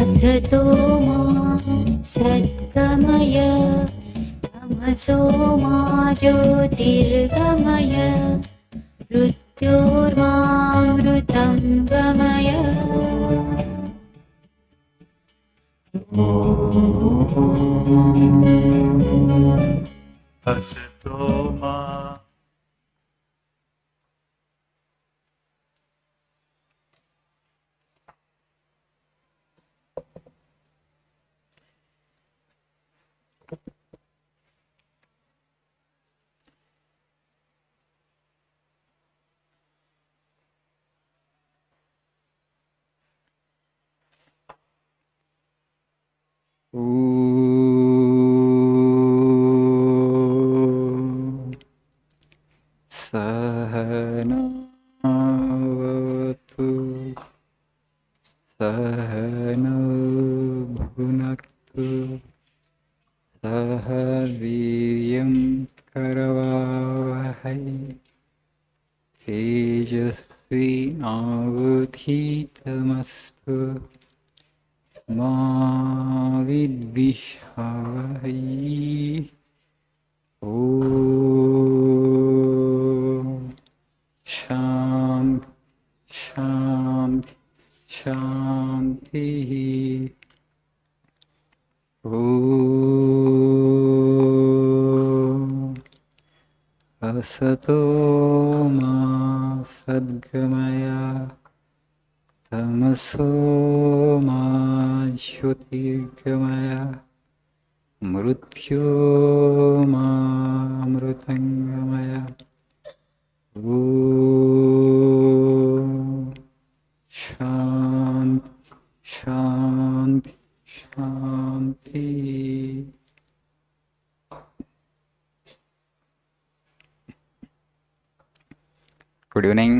असतो मा सद्गमय तमसो मा ज्योतिर्गमय मृत्योर्मामृतं गमय। असतो मा सहनावतु सहनौ भुनक्तु सह वीर्यं करवावहै तेजस्विनावधीतमस्तु मा विद्विषावहै। ॐ शान्ति शान्ति शान्तिः। ॐ असतो मा सद्गमय तमसो मा ज्योतिर्गमय मृत्योर्मामृतङ्गमय। ॐ शान्ति शान्ति शान्तिः। Good evening.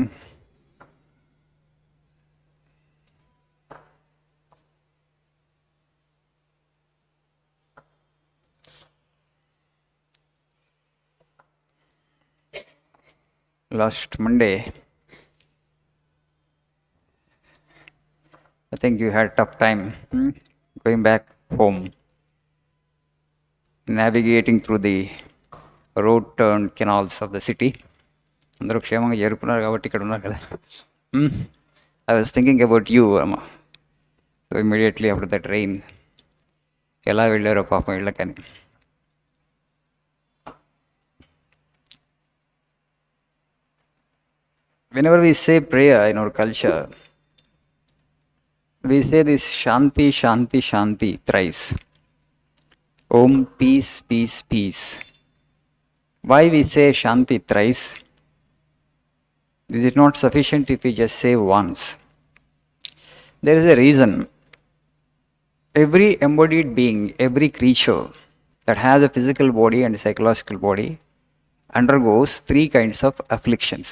Last Monday, I think you had a tough time going back home, navigating through the road turned canals of the city. అందరూ క్షేమంగా చేరుకున్నారు కాబట్టి ఇక్కడ ఉన్నారు కదా. I was thinking about you, Amma. So immediately after that rain, ఎలా వెళ్ళారో పాపం ఇళ్ళకని. Whenever we say prayer in our culture, we say this Shanti, Shanti, Shanti thrice. Om, peace, peace, peace. Why we say Shanti thrice? Is it not sufficient if we just say once? There is a reason. Every embodied being, every creature that has a physical body and a psychological body undergoes three kinds of afflictions.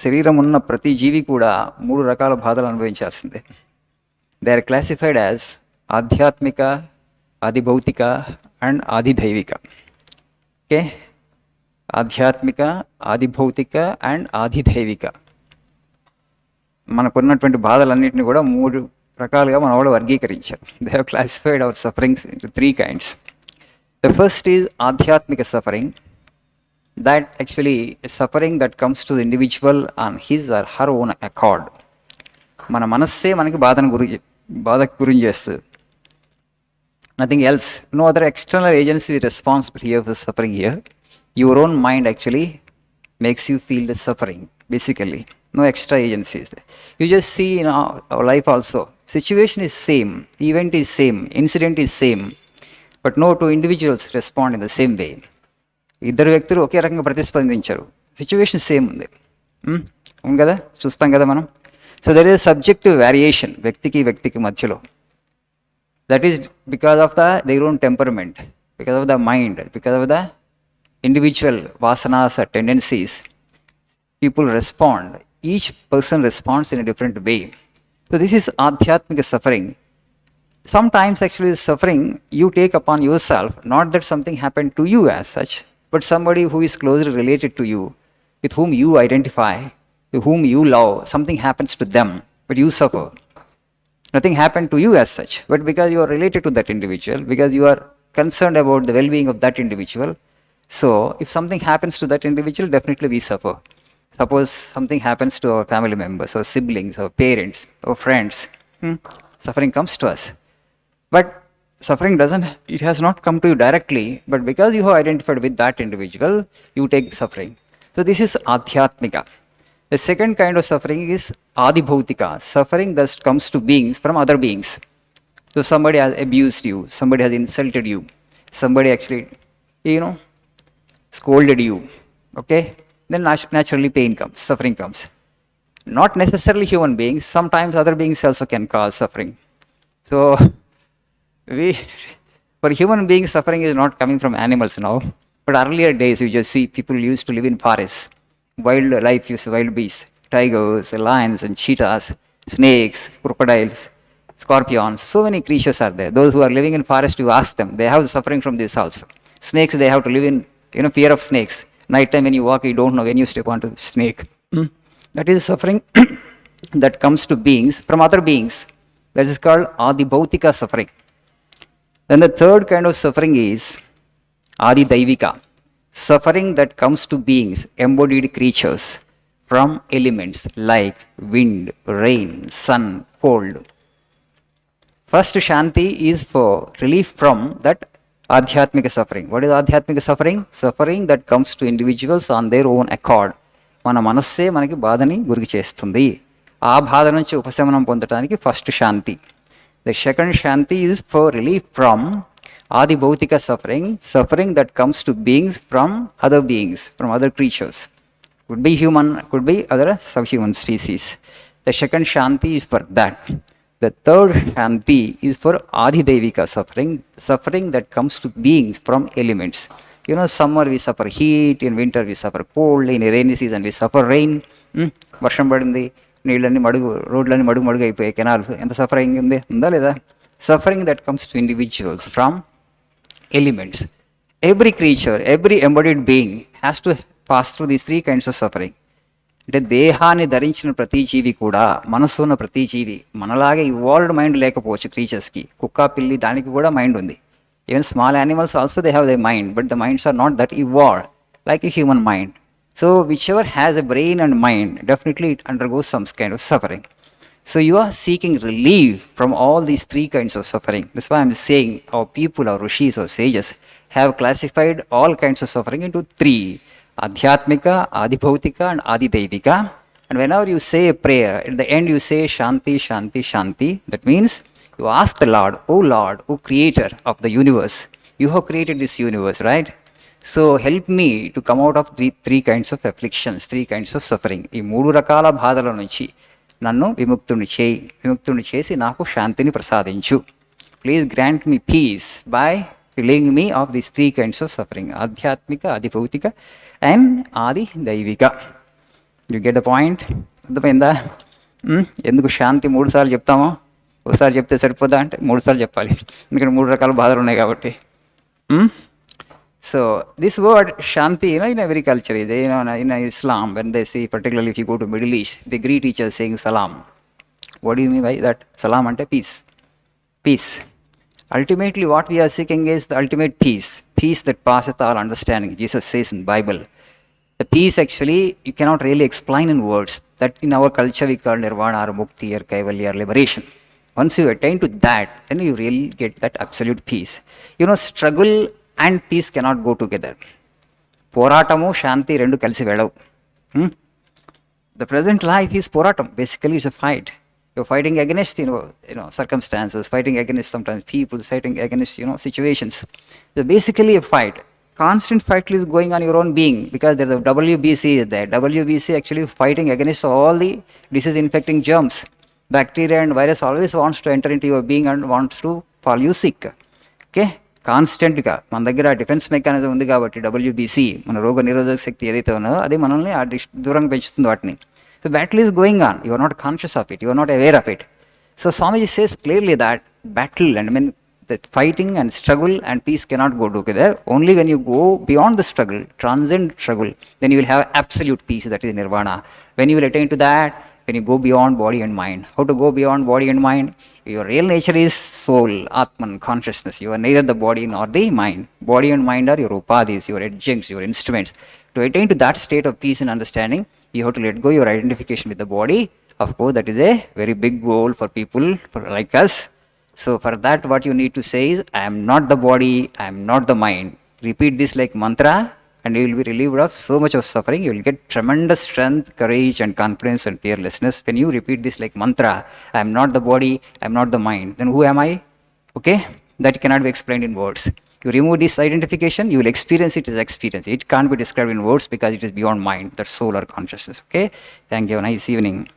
శరీరం ఉన్న ప్రతి జీవి కూడా మూడు రకాల బాధలు అనుభవించాల్సిందే. They are classified as ఆధ్యాత్మిక, ఆదిభౌతిక and ఆదిదైవిక. Okay, ఆధ్యాత్మిక, ఆదిభౌతిక అండ్ ఆదిదైవిక. మనకున్నటువంటి బాధలన్నింటినీ కూడా మూడు రకాలుగా మన వాళ్ళు వర్గీకరించారు. They have classified our sufferings into three kinds. The first is ఆధ్యాత్మిక suffering. That actually is suffering that comes to the individual on his or her own accord. మన మనస్సే మనకి బాధకు గురి చేస్తుంది. Nothing else. No other external agency is responsible here for suffering here. Your own mind actually makes you feel the suffering, basically. No extra agencies. You just see in our life also. Situation is same, event is same, incident is same. But no two individuals respond in the same way. ఇద్దరు వ్యక్తులు ఒకే రకంగా ప్రతిస్పందించారు. Situation same ఉంది. అవును కదా, చూస్తాం కదా మనం. So that is subjective variation వ్యక్తికి మధ్యలో. That is because of their own temperament, because of the mind, because of the individual వాసనాస్, tendencies. People respond, each person responds in a different way. So this is ఆధ్యాత్మిక suffering. sometimes actually suffering you take upon yourself, not that something happened to you as such, but somebody who is closely related to you, with whom you identify, with whom you love, something happens to them, but you suffer. Nothing happened to you as such, but because you are related to that individual, because you are concerned about the well-being of that individual, so if something happens to that individual, definitely we suffer. Suppose something happens to our family members, or siblings, or parents, or friends, suffering comes to us. But suffering doesn't, it has not come to you directly, but because you have identified with that individual, you take suffering. So this is Adhyatmika. The second kind of suffering is Adibhautika, suffering that comes to beings from other beings. So somebody has abused you, somebody has insulted you, somebody actually, scolded you, okay? Then naturally pain comes, suffering comes. Not necessarily human beings, sometimes other beings also can cause suffering. So, for human beings, suffering is not coming from animals now. But earlier days, you just see people used to live in forests. Wildlife, wild beasts, tigers, lions, and cheetahs, snakes, crocodiles, scorpions. So many creatures are there. Those who are living in forest, you ask them, they have suffering from this also. Snakes, they have to live in fear of snakes. Night time when you walk, you don't know when you step onto the snake. That is suffering that comes to beings from other beings. That is called Adibhautika suffering. Then the third kind of suffering is Adidaivika, suffering that comes to beings, embodied creatures, from elements like wind, rain, sun, cold. First Shanti is for relief from that Adhyatmika suffering. What is Adhyatmika suffering? Suffering that comes to individuals on their own accord. మన మనస్సే మనకి బాధని గురి చేస్తుంది. ఆ బాధ నుంచి ఉపశమనం పొందడానికి first Shanti. The second Shanti is for relief from Adibhautika suffering, suffering that comes to beings from other beings, from other creatures. Could be human, could be other subhuman species. The second Shanti is for that. The third Shanti is for Adidevika suffering, suffering that comes to beings from elements. Summer we suffer heat, in winter we suffer cold, in rainy season we suffer rain. వర్షం పడింది, నీళ్ళన్నీ రోడ్లన్నీ మడుగు అయిపోయాయి, canals, ఎంత suffering ఉందా లేదా? Suffering that comes to individuals from elements. Every creature, every embodied being has to pass through these 3 kinds of suffering. అంటే దేహాన్ని ధరించిన ప్రతి జీవి కూడా, మనస్సు ఉన్న ప్రతి జీవి మనలాగే ఇవాల్వ్డ్ మైండ్ లేకపోవచ్చు క్రీచర్స్కి. కుక్క, పిల్లి, దానికి కూడా మైండ్ ఉంది. Even small animals also, they have their mind, but the minds are not that evolved like a human mind. So whichever has a brain and mind, definitely it undergoes some kind of suffering. So you are seeking relief from all these 3 kinds of suffering. That's why I'm saying our people, our rishis or sages have classified all kinds of suffering into 3: Adhyatmika, Adibhautika, and Adidaivika. And whenever you say a prayer, at the end you say Shanti, Shanti, Shanti. That means you ask the Lord, O creator of the universe, you have created this universe, right? So help me to come out of the 3 kinds of afflictions, 3 kinds of suffering. ఈ 3 రకాల బాధల నుంచి నన్ను విముక్తుని చేసి నాకు శాంతిని ప్రసాదించు. Please grant me peace by filling me of these 3 kinds of suffering: ఆధ్యాత్మిక, ఆదిభౌతిక అండ్ ఆది దైవిక. You get the point? అర్థమైందా? ఎందుకు శాంతి 3 సార్లు చెప్తామో? ఒకసారి చెప్తే సరిపోదా అంటే 3 సార్లు చెప్పాలి, ఎందుకంటే 3 రకాల బాధలు ఉన్నాయి కాబట్టి. So this word Shanti, in every culture, in Islam, when they say, particularly if you go to Middle East, they greet each other saying Salam. What do you mean by that? Salam ante peace. Peace. Ultimately, what we are seeking is the ultimate peace. Peace that passeth all understanding. Jesus says in Bible. The peace actually, you cannot really explain in words. That in our culture we call Nirvana or Mukti or Kaivalya or liberation. Once you attain to that, then you really get that absolute peace. Struggle and peace cannot go together. పోరాటము శాంతి 2 కలిసి వెళ్ళవు. The present life is పోరాటం. Basically it's a fight. You're fighting against circumstances, fighting against sometimes people, fighting against situations. So basically a fight. Constant fight is going on your own being, because there's a WBC is there. WBC actually fighting against all the disease infecting germs. Bacteria and virus always wants to enter into your being and wants to fall you sick. Okay? కాన్స్టెంట్గా మన దగ్గర defence mechanism ఉంది కాబట్టి WBC, మన రోగ నిరోధక శక్తి ఏదైతే ఉన్నదో అదే మనల్ని దూరంగా పెంచుతుంది వాటిని. So battle is going on, you are not conscious of it, you are not aware of it. So Swamiji says clearly that battle and I mean that fighting and struggle and peace cannot go together. Only when you go beyond the struggle, transcend struggle, then you will have absolute peace, that is nirvana. When you will attain to that, when you go beyond body and mind. How to go beyond body and mind? Your real nature is soul, Atman, consciousness. You are neither the body nor the mind. Body and mind are your upadhis, your adjuncts, your instruments. To attain to that state of peace and understanding, you have to let go your identification with the body. Of course, that is a very big goal for people like us. So for that, what you need to say is, I am not the body, I am not the mind. Repeat this like mantra, and you will be relieved of so much of suffering. You will get tremendous strength, courage, and confidence and fearlessness. When you repeat this like mantra, I am not the body, I am not the mind, then who am I? Okay? That cannot be explained in words. You remove this identification, you will experience it as experience. It can't be described in words because it is beyond mind, that soul or consciousness. Okay? Thank you. Nice evening.